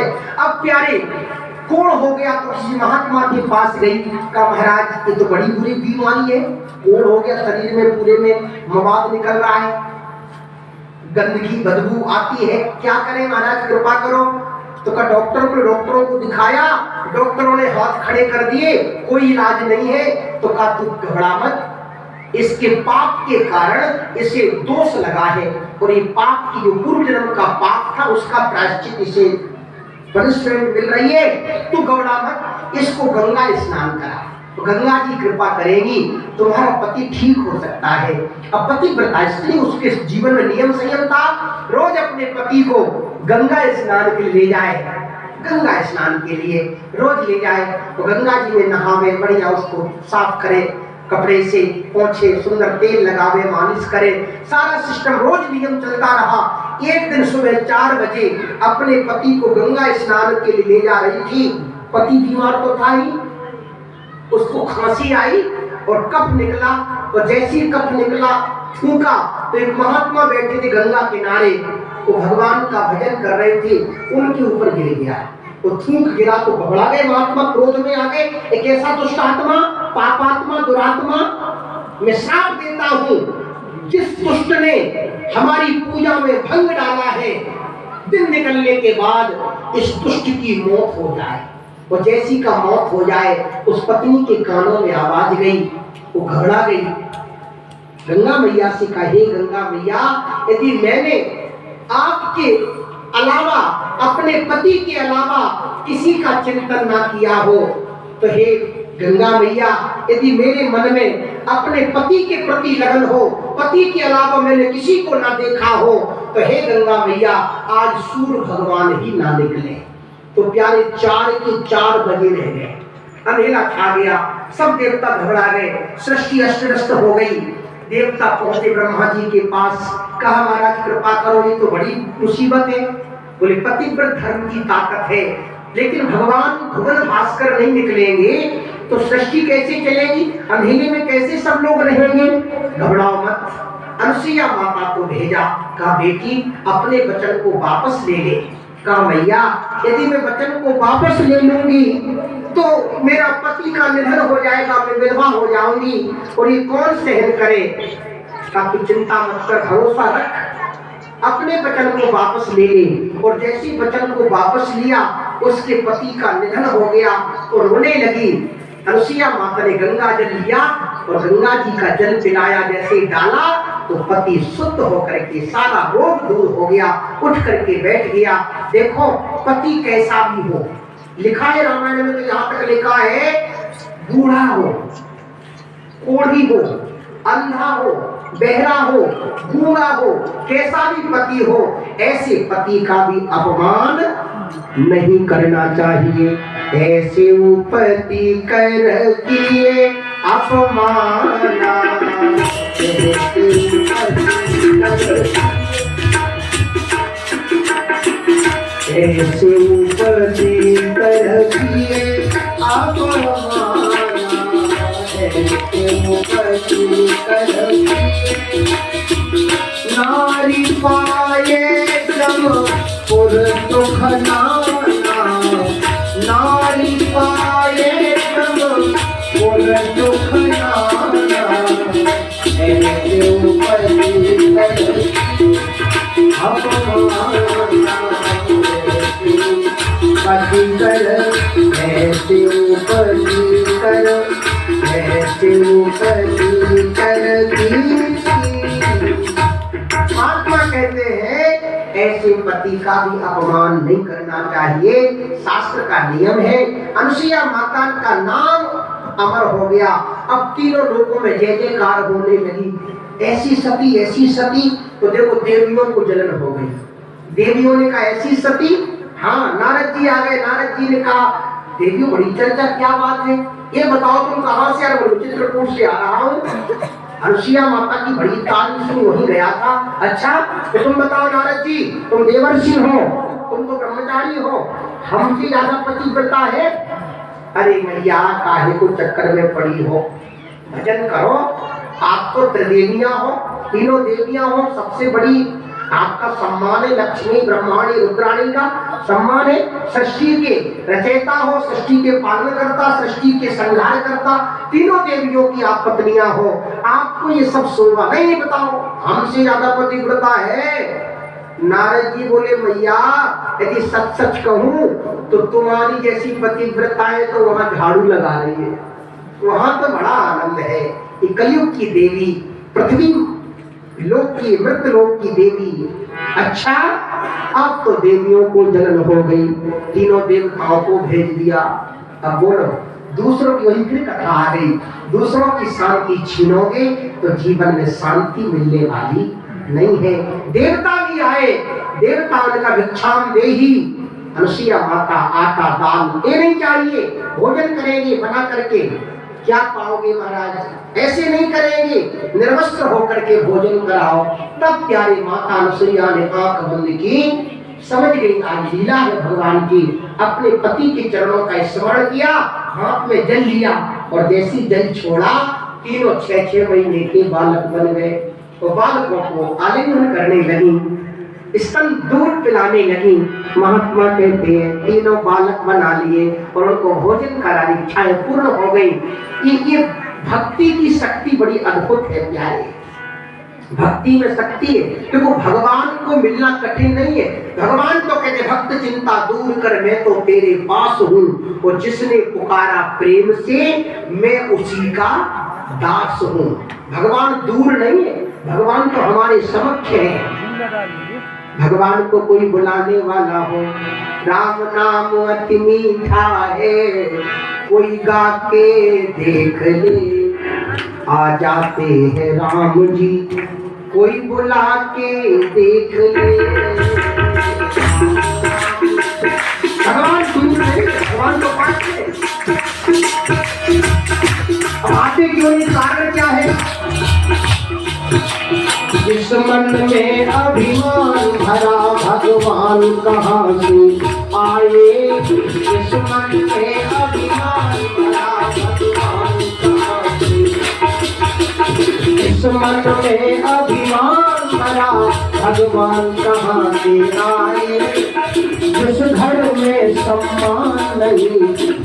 है। अब प्यारे कोण हो गया तो किसी महात्मा के पास गई, कहा महाराज ये तो बड़ी बुरी बीमारी है, कोण हो गया, शरीर में पूरे में मवाद निकल रहा है, गंदगी बदबू आती है, क्या करें महाराज कृपा करो। तो कहा डॉक्टरों को दिखाया, डॉक्टरों ने हाथ खड़े कर दिए, कोई इलाज नहीं है। तो कहा तू घबरा मत, इसके पाप के कारण इसे दोष लगा है और ये पाप की जो पूर्व जन्म का पाप था उसका प्रायश्चित इसे पनिशमेंट मिल रही है, तू घबरा मत, इसको गंगा स्नान करा, तो गंगा जी कृपा करेंगी, तुम्हारा पति ठीक हो सकता है। अब पतिव्रता स्त्री, उसके जीवन में नियम संयम था, रोज अपने पति को गंगा स्नान के लिए ले जाए, गंगा स्नान के लिए रोज ले जाए, तो गंगा जी में नहावे, बढ़िया उसको साफ करे, कपड़े से पोंछे, सुंदर तेल लगावे, मालिश करे, सारा सिस्टम रोज नियम चलता रहा। एक दिन सुबह 4 बजे अपने पति को गंगा स्नान के लिए ले जा रही थी, पति बीमार तो था ही, उसको खांसी आई और कफ निकला, और जैसे ही कफ निकला थूका तो एक महात्मा बैठे थे गंगा किनारे, वो भगवान का भजन कर रहे थे, उनके ऊपर गिर गया, तो थूक गिरा तो घबरा गए महात्मा, क्रोध में आ गए, एक ऐसा दुष्ट आत्मा, पापात्मा, दुरात्मा, मैं श्राप देता हूं, जिस दुष्ट ने हमारी पूजा में भंग डाला है, दिन निकलने के बाद इस दुष्ट की मौत हो जाए। और जैसी का मौत हो जाए, उस पत्नी के कानों में आवाज गई, वो घबरा गई, गंगा मैया से कहा, हे गंगा मैया, यदि मैंने आपके अलावा, अपने पति के अलावा किसी का चिंतन ना किया हो, तो हे गंगा मैया, यदि मेरे मन में अपने पति के प्रति लगन हो, पति के अलावा मैंने किसी को ना देखा हो, तो हे गंगा मैया, आज सूर्य भगवान ही ना निकले। तो प्यारे 4 के 4 बजे रह गए, अंधेरा छा गया, सब देवता घबरा गए, सृष्टि अस्त-व्यस्त हो गई। देवता पहुंचे ब्रह्मा जी के पास, कहा महाराज कृपा करो, ये तो बड़ी मुसीबत है। बोले पतिव्रत धर्म की ताकत है, लेकिन भगवान भुवन भास्कर नहीं निकलेंगे तो सृष्टि कैसे चलेगी, अंधेरे में कैसे सब लोग रहेंगे। घबराओ मत। अनुसुईया माता को भेजा, कहा बेटी अपने वचन को वापस ले ले। कहा मैया यदि मैं वचन को वापस ले लूंगी तो मेरा पति का निधन हो जाएगा, मैं विधवा हो जाऊंगी, और ये कौन सहन करे। कहा तू चिंता मत कर, भरोसा रख, अपने वचन को वापस ले ले। और जैसी वचन को वापस लिया, उसके पति का निधन हो गया और रोने लगी। अनुसुईया माता ने गंगा जल लिया और गंगा जी का जल पिलाया, जैसे डाला तो पति शुद्ध होकर के सारा रोग दूर हो गया, उठ करके बैठ गया। देखो पति कैसा भी हो, लिखा है रामायण में, तो यहाँ तक लिखा है बूढ़ा हो, कोढ़ी हो, अंधा हो, बहरा हो, गूंगा हो, कैसा भी पति हो, ऐसे पति का भी अपमान नहीं करना चाहिए। ऐसे पति कर किए अपमाना, ऐसे पति कर किए अपमाना, नारी पाए जब पुर दुख नाना, नारी पाए जब पुर दुख नाना, ऐसे पति कर अपमाना, पति कर ऐसे पति कर, महात्मा कहते हैं ऐसे पति का भी अपमान नहीं करना चाहिए, शास्त्र का नियम है। अनुसुईया माता का नाम अमर हो गया, अब तीनों लोगों में जय जयकार होने लगी। ऐसी सती, तो देखो देवियों को जलन हो गई, देवियों ने कहा ऐसी सती, हाँ नारद जी आ गए, नारद जी ने कहा देवियों बड़ी चर्चा, क्या बात है, ये बताओ तुम कहाँ से आ रहे हो। चित्रकूट से आ रहा हूँ। अनुसुईया माता की बड़ी तारीफ सुन वहीं गया था। अच्छा तो तुम बताओ नारद जी, तुम देवर्षि हो, तुम तो ब्रह्मचारी हो, हमसे ज्यादा पतिव्रता है। अरे मैया काहे को चक्कर में पड़ी हो, भजन करो, आप तो त्रिदेवियां हो, तीनों देवियां हो, सबसे बड़ी आपका सम्मान है, लक्ष्मी ब्रह्माणी रुद्राणी का सम्मान है। सृष्टि के रचयिता हो, सृष्टि के पालन करता, सृष्टि के संहार करता, तीनों देवियों की आप पत्नियां हो, आपको ये सब शोभा नहीं। बताओ हमसे ज्यादा पतिव्रता है? नारद जी बोले मैया यदि सच सच कहूं तो तुम्हारी जैसी पतिव्रता है तो वहां झाड़ू लगा रही है, वहां तो बड़ा आनंद है। ये कलयुग की देवी, पृथ्वी लोक की, मृत लोक की देवी। अच्छा अब तो देवियों को जलन हो गई, तीनों देवताओं को भेज दिया। अब बोलो दूसरों की वही फिर कथा आ गई, दूसरों की शांति छीनोगे तो जीवन में शांति मिलने वाली नहीं है। देवता भी आए, देवताओं का भिक्षाम देही, अनुसुईया माता आटा दाल ये नहीं चाहिए, भोजन करेंगे बना करके। क्या पाओगे महाराज? ऐसे नहीं करेंगे, निर्वस्त्र होकर के भोजन कराओ। तब प्यारी माता अनुसुईया ने आंख बंद की, समझ गई आज लीला है भगवान की। अपने पति के चरणों का स्मरण किया, हाथ में जल लिया और जैसी जल छोड़ा तीनों 6-6 महीने के बालक बन गए। तो बालकों को आलिंगन करने लगी, स्तन दूध पिलाने लगी। महात्मा कहते हैं तीनों बालक बना लिए और उनको भोजन कराने की इच्छाएं पूर्ण हो गई। ये भक्ति की शक्ति बड़ी अद्भुत है प्यारे, भक्ति में शक्ति है। देखो भगवान को मिलना कठिन नहीं है। भगवान तो कहते भक्त चिंता दूर कर मैं तो तेरे पास हूँ, और जिसने पुकारा प्रेम से मैं उसी का दास हूँ। भगवान दूर नहीं है, भगवान तो हमारे समक्ष है। भगवान को कोई बुलाने वाला हो, राम नाम अति मीठा है, कोई गा के देख ले, आ जाते हैं राम जी, कोई बुला के देख ले। भगवान दूर नहीं, भगवान तो पास है। आते क्यों नहीं? कारण क्या है? जिस मन में अभिमान भरा भगवान कहाँ से आए, जिस मन में अभिमान भरा भगवान कहाँ से, जिस मन में अभिमान भरा भगवान कहाँ से आए, जिस घर में सम्मान नहीं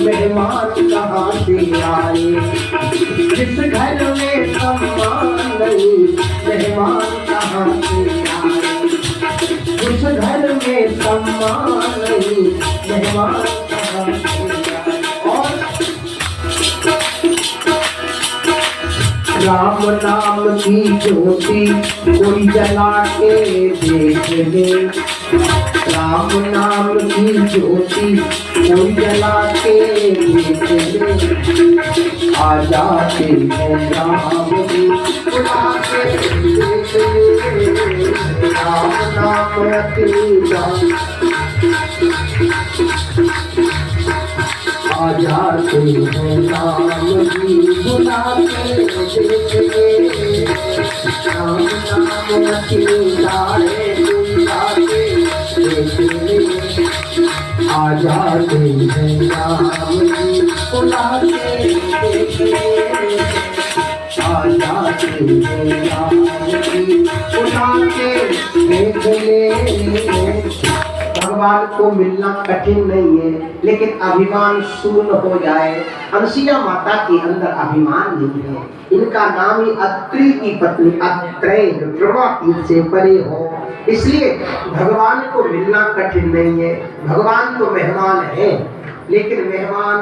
मेहमान कहाँ से आए, जिस घर में सम्मान नहीं मेहमान कहाँ से आए, जिस घर में सम्मान नहीं मेहमान कहाँ से आए। और राम नाम की ज्योति कोई जला के देख ले, राम नाम की ज्योति कोई जला के देख ले, आ जाते हैं राम जी बुला के देख ले, राम नाम अकेला आ जाते हैं राम जी बुला के देख ले, राम नाम अकेला है बुला के देख ले, आ जाते हैं राम जी बुला के देख ले, आ जाते हैं राम जी बुला के देख ले। भगवान को मिलना कठिन नहीं है, लेकिन अभिमान शून्य हो जाए। अनुसुईया माता के अंदर अभिमान नहीं है। इनका नाम ही अत्रि की पत्नी, अत्रेय तीर से परे हो, इसलिए भगवान को मिलना कठिन नहीं है। भगवान तो मेहमान है, लेकिन मेहमान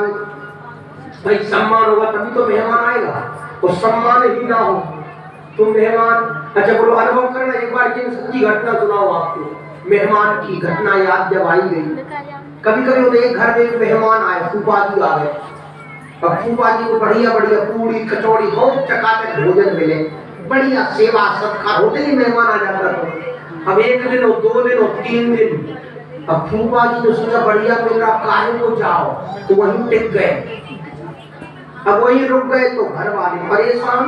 भाई सम्मान होगा तभी तो मेहमान आएगा, और सम्मान ही ना हो तो मेहमान। अच्छा बोलो अनुभव करना, एक बार की सच्ची घटना सुनाओ आपको। मेहमान की घटना याद जब आई गई, कभी कभी होते एक घर में एक मेहमान आए, फूफा जी आ गए। अब फूफा जी को बढ़िया बढ़िया पूरी कचौड़ी बहुत चकाचक भोजन मिले, बढ़िया सेवा सत्कार होते ही मेहमान आ जाता था। अब 1 दिन हो, 2 दिन हो, 3 दिन, अब फूफा जी ने सोचा बढ़िया मेरा काहे को जाओ, तो वहीं टिक गए। अब वहीं रुक गए तो घर वाले परेशान।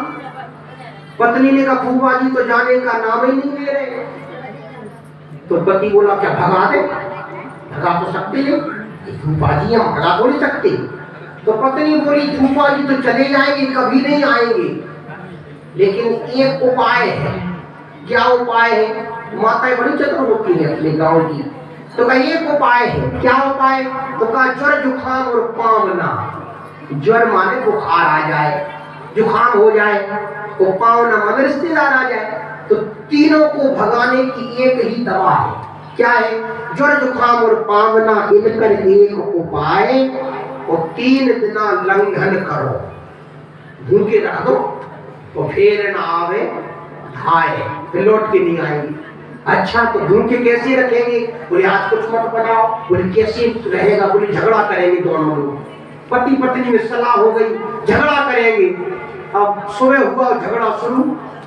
पत्नी ने कहा फूफा जी तो जाने का नाम ही नहीं ले रहे। तो पति बोला क्या भगा दे? भगा तो सकते नहीं, फूफा जी हम भगा थोड़ी सकते। तो पत्नी बोली फूफा जी तो चले जाएंगे, कभी नहीं आएंगे, लेकिन एक उपाय है। क्या उपाय है? माताएं बड़ी चतुर होती है अपने गांव की। तो का एक उपाय है, क्या उपाय? तो का ज्वर जुखाम और पावना। ज्वर माने बुखार आ जाए, जुखाम हो जाए, तो पावना माने रिश्तेदार आ जाए, तो तीनों को भगाने की एक ही दवा है। क्या है? ज्वर जुखाम और पावना इनकर एक उपाय, और 3 दिन लंघन करो, भूखे रख दो, तो फिर न आवे खाए, फिर लौट के नहीं आएंगे। अच्छा तो भूखे कैसे रखेंगे? बोले आज कुछ मत बनाओ। बोले कैसे रहेगा? बोले झगड़ा करेंगे दोनों लोग, पति पत्नी में सलाह हो गई, झगड़ा करेंगे। अब सुबह हुआ झगड़ा शुरू,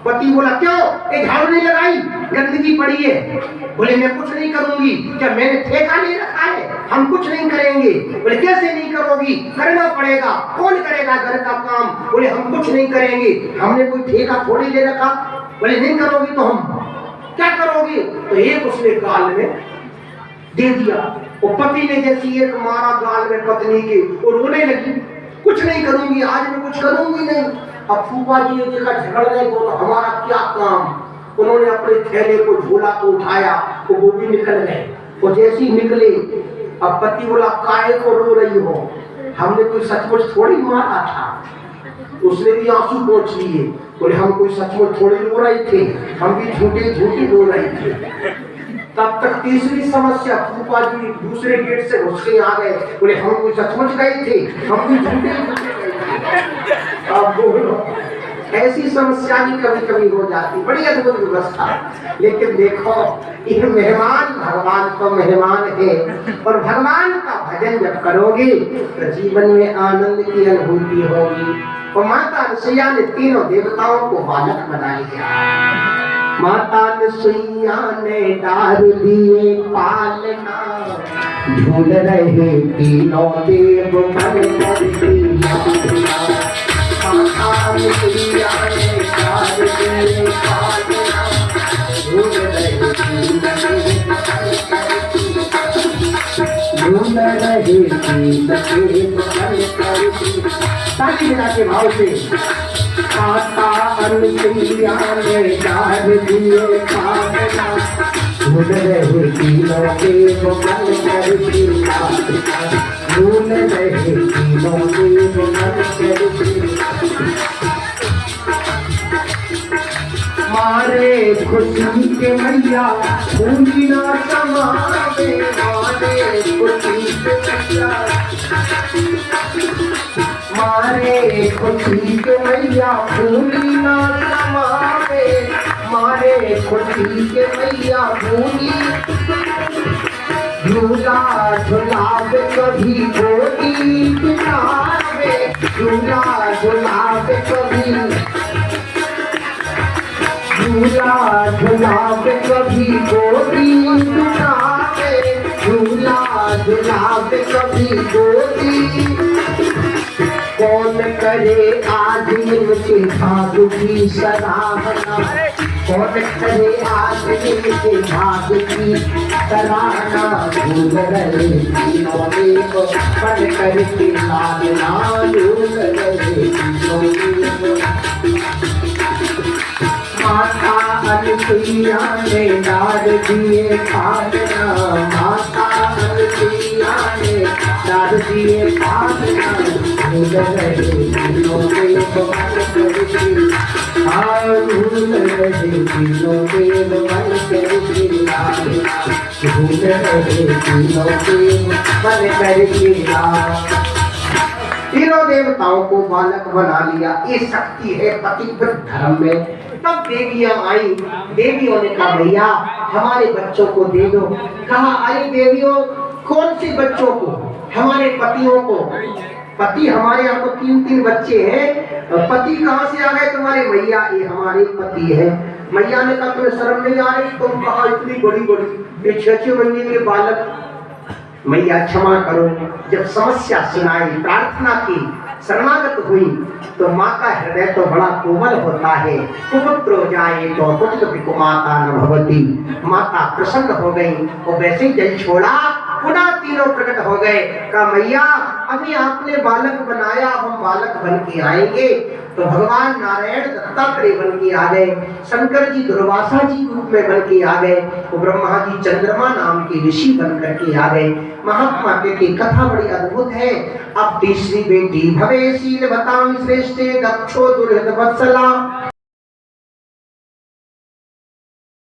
पति बोला क्यों ये झाड़ू नहीं लगाई, गंदगी पड़ी है। बोले मैं कुछ नहीं करूंगी, क्या मैंने ठेका नहीं रखा है, हम कुछ नहीं करेंगे। बोले कैसे नहीं करोगी? करना पड़ेगा, कौन करेगा घर का काम? बोले हम कुछ नहीं करेंगे, हमने कोई ठेका थोड़ी ले रखा। बोले नहीं करोगी तो हम क्या करोगे? तो एक उसने गाल में दे दिया, और पति ने जैसी एक मारा गाल में पत्नी के, और रोने लगी, कुछ नहीं करूंगी, आज मैं कुछ करूंगी नहीं। अब फूफा जी ने देखा झगड़ रहे तो हमारा क्या काम। उन्होंने अपने थैले को झोला को उठाया, तो वो भी निकल गए। और जैसे ही निकले, अब पति बोला काहे को रो रही हो, हमने कोई सचमुच थोड़ी मारा था। उसने भी आंसू पोंछ लिए। बोले हम कोई सचमुच थोड़ी रो रहे थे, हम भी झूठे झूठे रो रहे थे। तब तक तीसरी समस्या, फूफा जी दूसरे गेट से घुस के आ गए। बोले हम कोई सचमुच गए थे, हम भी झूठे झूठे गए थे। अब बोलो, ऐसी समस्या भी कभी कभी हो जाती, बड़ी अद्भुत व्यवस्था। लेकिन देखो ये मेहमान भगवान तो मेहमान है, और भगवान का भजन जब करोगे तो जीवन में आनंद की अनुभूति होगी। और माता अनसुईया ने तीनों देवताओं को बालक बना लिया। माता अनसुईया ने डार दिए पालना, ढूंढ रहे तीनों देव मन करती। माता अनसुईया ने डार दिए पालना, ढूंढ रहे तीनों देव मन करती। ढूंढ रहे तीनों देव मन करती। ताकि बिना के भाव से माता अनसुईया ने डार दिए पालना, ढूंढ रहे तीनों देव मन करती। ढूंढ रहे तीनों देव मन करती। मारे खुशी के मैया फूली ना समावे, मारे खुशी के मैया, मारे खुशी के मैया फूली ना समावे, मारे खुशी के मैया फूली। झूला झुलावे कभी गोदी किनारे, झूला झुलावे कभी, झूला झुलावे कभी गोदी किनारे, झूला झुलावे कभी गोदी। कौन करे आज इनके भाग्य की सराहना, कौन करे आज इनके भाग्य की सराहना। ढूंढ रहे तीनों देव मन करके लालना, ढूंढ रहे तीनों देव। माता अनसुईया ने डार दिए पालना, माता अनसुईया ने डार दिए पालना, ढूंढ रहे तीनों देव मन करके, ढूंढ रहे तीनों देव मन करके लालना, ढूंढ रहे तीनों देव मन करके लालना। तीनों देवताओं को बालक बना लिया। ये शक्ति है पतिव्रत धर्म में। तब देवियां आई, देवियों ने कहा भैया हमारे बच्चों को दे दो। कहा अरे देवियों कौन से बच्चों को? हमारे पतियों को। पति हमारे यहाँ तो 3-3 बच्चे हैं, पति कहाँ से आ गए तुम्हारे? भैया ये हमारे पति है। मैया ने कहा तुम्हें शर्म नहीं आ रही? तुम कहा इतनी बड़ी बड़ी ये 6-6 महीने के बालक। मैया क्षमा करो। जब समस्या सुनाई, प्रार्थना की, शरणागत हुई, तो माँ का हृदय तो बड़ा कोमल होता है। कुपुत्र हो जाए तो पुत्र माता न भवती। माता प्रसन्न हो गई और वैसे ही जल छोड़ा पुनः तीनों प्रकट हो गए। कहा मैया अभी आपने बालक बनाया, हम बालक बन के आएंगे। तो भगवान नारायण दत्तात्रेय बन के आ गए, शंकर जी दुर्वासा जी रूप में बन के आ गए, तो ब्रह्मा जी चंद्रमा नाम के ऋषि बन करके आ गए। महात्मा की कथा बड़ी अद्भुत है। अब तीसरी बेटी भवेशील बताम श्रेष्ठे दक्षो दुर्हत वत्सला